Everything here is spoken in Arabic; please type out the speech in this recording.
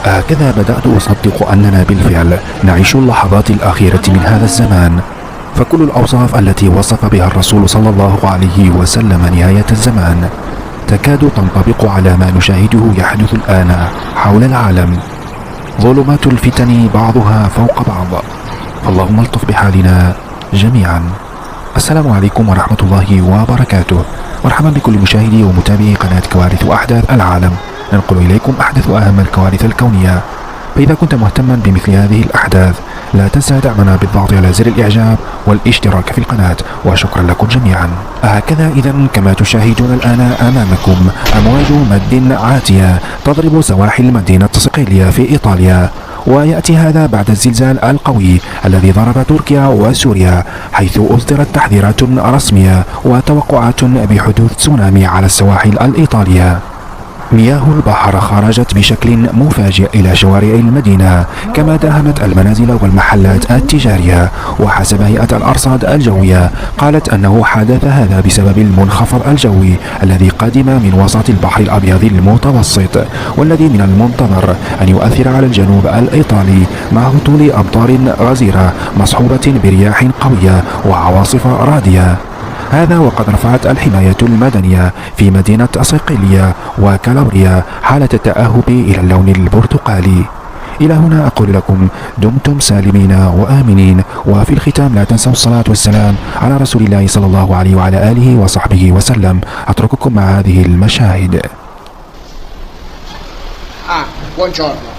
هكذا بدأت أصدق أننا بالفعل نعيش اللحظات الأخيرة من هذا الزمان، فكل الأوصاف التي وصف بها الرسول صلى الله عليه وسلم نهاية الزمان تكاد تنطبق على ما نشاهده يحدث الآن حول العالم. ظلمات الفتن بعضها فوق بعض، فاللهم الطف بحالنا جميعا. السلام عليكم ورحمة الله وبركاته. مرحبا بكل مشاهدي ومتابعي قناة كوارث وأحداث العالم. ننقل إليكم أحدث وأهم الكوارث الكونية، فإذا كنت مهتما بمثل هذه الأحداث لا تنسى دعمنا بالضغط على زر الإعجاب والاشتراك في القناة، وشكرا لكم جميعا. هكذا إذا كما تشاهدون الآن أمامكم أمواج مد عاتية تضرب سواحل مدينة صقلية في إيطاليا، ويأتي هذا بعد الزلزال القوي الذي ضرب تركيا وسوريا، حيث أصدرت تحذيرات رسمية وتوقعات بحدوث تسونامي على السواحل الإيطالية. مياه البحر خرجت بشكل مفاجئ إلى شوارع المدينة، كما داهمت المنازل والمحلات التجارية. وحسب هيئة الأرصاد الجوية قالت أنه حدث هذا بسبب المنخفض الجوي الذي قادم من وسط البحر الأبيض المتوسط، والذي من المنتظر أن يؤثر على الجنوب الإيطالي مع هطول أمطار غزيرة مصحوبة برياح قوية وعواصف رعدية. هذا وقد رفعت الحماية المدنية في مدينة صقلية وكالابريا حالة التأهب إلى اللون البرتقالي. إلى هنا أقول لكم دمتم سالمين وآمنين، وفي الختام لا تنسوا الصلاة والسلام على رسول الله صلى الله عليه وعلى آله وصحبه وسلم. أترككم مع هذه المشاهد. Buongiorno.